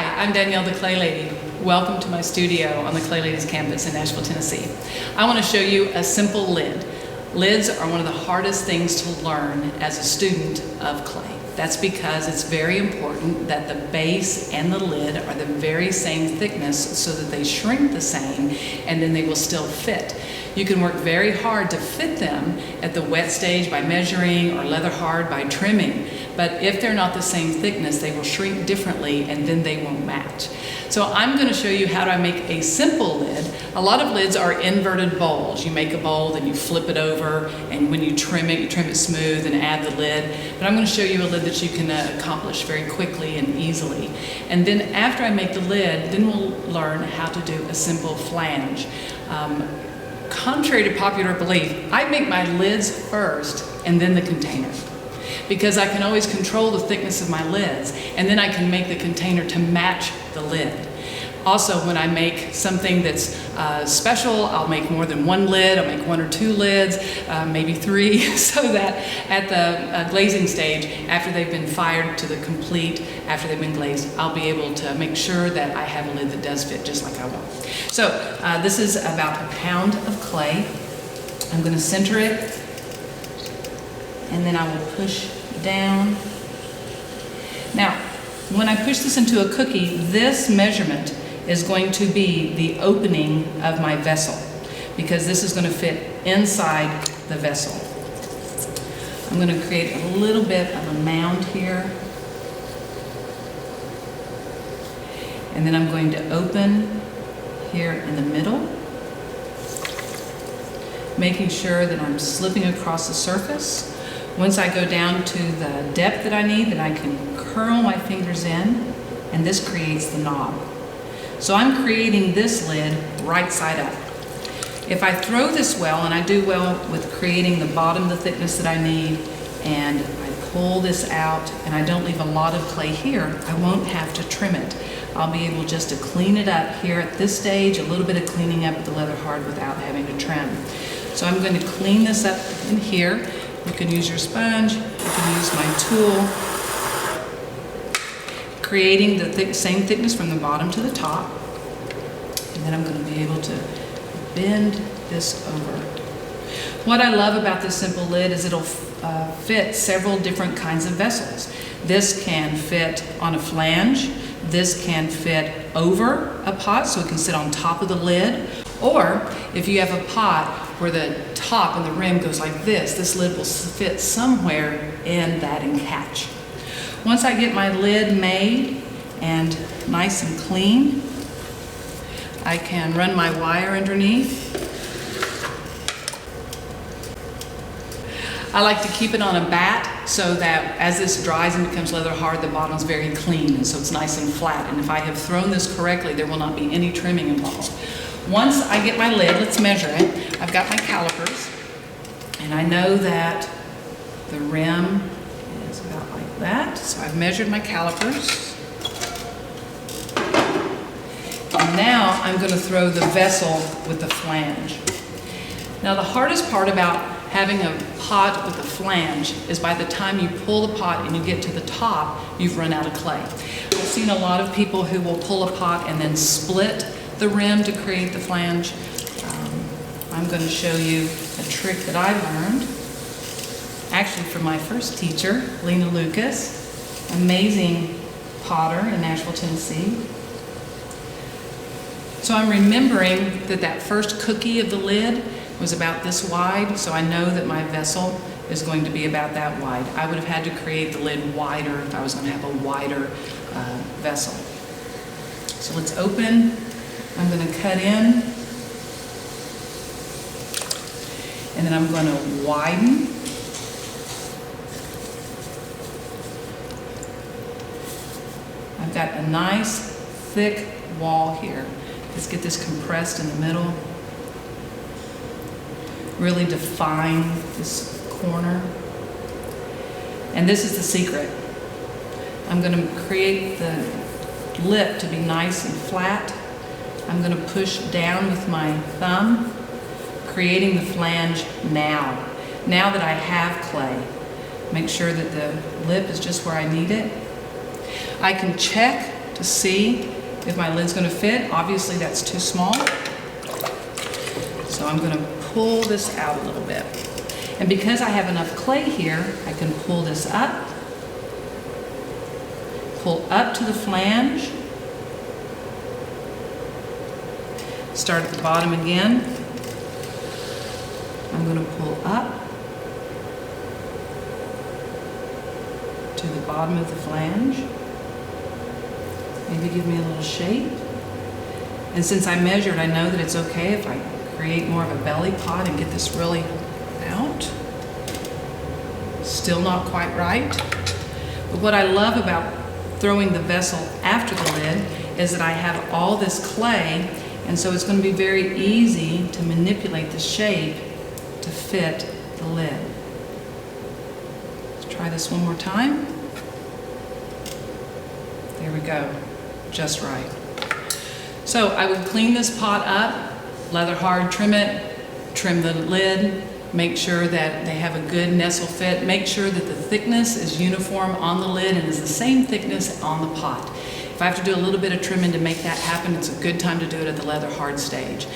Hi, I'm Danielle The Clay Lady. Welcome to my studio on the Clay Ladies campus in Nashville, Tennessee. I want to show you a simple lid. Lids are one of the hardest things to learn as a student of clay. That's because it's very important that the base and the lid are the very same thickness so that they shrink the same and then they will still fit. You can work very hard to fit them at the wet stage by measuring or leather hard by trimming, but if they're not the same thickness, they will shrink differently and then they won't match. So I'm going to show you how to make a simple lid. A lot of lids are inverted bowls. You make a bowl, then you flip it over, and when you trim it smooth and add the lid. But I'm going to show you a lid that you can accomplish very quickly and easily. And then after I make the lid, then we'll learn how to do a simple flange. Contrary to popular belief, I make my lids first and then the container, because I can always control the thickness of my lids, and then I can make the container to match the lid. Also, when I make something that's special, I'll make more than one lid. I'll make one or two lids, maybe three, so that at the glazing stage, after they've been fired to the complete, after they've been glazed, I'll be able to make sure that I have a lid that does fit just like I want. So this is about a pound of clay. I'm going to center it, and then I will push down. Now, when I push this into a cookie, this measurement is going to be the opening of my vessel, because this is going to fit inside the vessel. I'm going to create a little bit of a mound here, and then I'm going to open here in the middle, making sure that I'm slipping across the surface. Once I go down to the depth that I need, then I can curl my fingers in, and this creates the knob. So I'm creating this lid right side up. If I throw this well, and I do well with creating the bottom, the thickness that I need, and I pull this out, and I don't leave a lot of clay here, I won't have to trim it. I'll be able just to clean it up here at this stage, a little bit of cleaning up with the leather hard without having to trim. So I'm going to clean this up in here. You can use your sponge, you can use my tool, creating the same thickness from the bottom to the top. And then I'm going to be able to bend this over. What I love about this simple lid is it'll fit several different kinds of vessels. This can fit on a flange. This can fit over a pot, so it can sit on top of the lid. Or if you have a pot where the top and the rim goes like this lid will fit somewhere in that and catch. Once I get my lid made and nice and clean, I can run my wire underneath. I like to keep it on a bat so that as this dries and becomes leather hard, the bottom's very clean, and so it's nice and flat. And if I have thrown this correctly, there will not be any trimming involved. Once I get my lid, let's measure it. I've got my calipers, and I know that the rim is about like that. So I've measured my calipers. And now I'm going to throw the vessel with the flange. Now the hardest part about having a pot with a flange is by the time you pull the pot and you get to the top, you've run out of clay. I've seen a lot of people who will pull a pot and then split the rim to create the flange. I'm going to show you a trick that I learned, actually from my first teacher, Lena Lucas, amazing potter in Nashville, Tennessee. So I'm remembering that first cookie of the lid was about this wide, so I know that my vessel is going to be about that wide. I would have had to create the lid wider if I was going to have a wider vessel. So let's open. I'm going to cut in, and then I'm going to widen. I've got a nice thick wall here. Let's get this compressed in the middle. Really define this corner. And this is the secret. I'm going to create the lip to be nice and flat. I'm going to push down with my thumb, creating the flange now. Now that I have clay, make sure that the lip is just where I need it. I can check to see if my lid's going to fit. Obviously that's too small. So I'm going to pull this out a little bit. And because I have enough clay here, I can pull this up, pull up to the flange, start at the bottom again. I'm going to pull up to the bottom of the flange. Maybe give me a little shape. And since I measured, I know that it's okay if I create more of a belly pot and get this really out. Still not quite right. But what I love about throwing the vessel after the lid is that I have all this clay, and so it's going to be very easy to manipulate the shape to fit the lid. Let's try this one more time. There we go, just right. So I would clean this pot up, leather hard, trim it, trim the lid, make sure that they have a good nestle fit, make sure that the thickness is uniform on the lid and is the same thickness on the pot. If I have to do a little bit of trimming to make that happen, it's a good time to do it at the leather hard stage.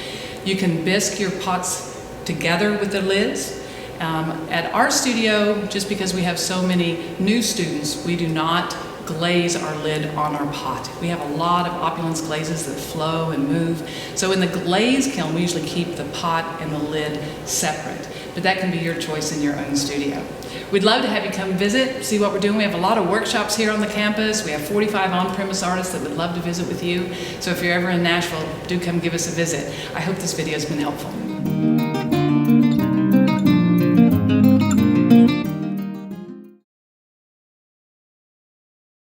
You can bisque your pots together with the lids. At our studio, just because we have so many new students, we do not glaze our lid on our pot. We have a lot of opulence glazes that flow and move. So in the glaze kiln, we usually keep the pot and the lid separate. But that can be your choice in your own studio. We'd love to have you come visit, see what we're doing. We have a lot of workshops here on the campus. We have 45 on-premise artists that would love to visit with you. So if you're ever in Nashville, do come give us a visit. I hope this video has been helpful.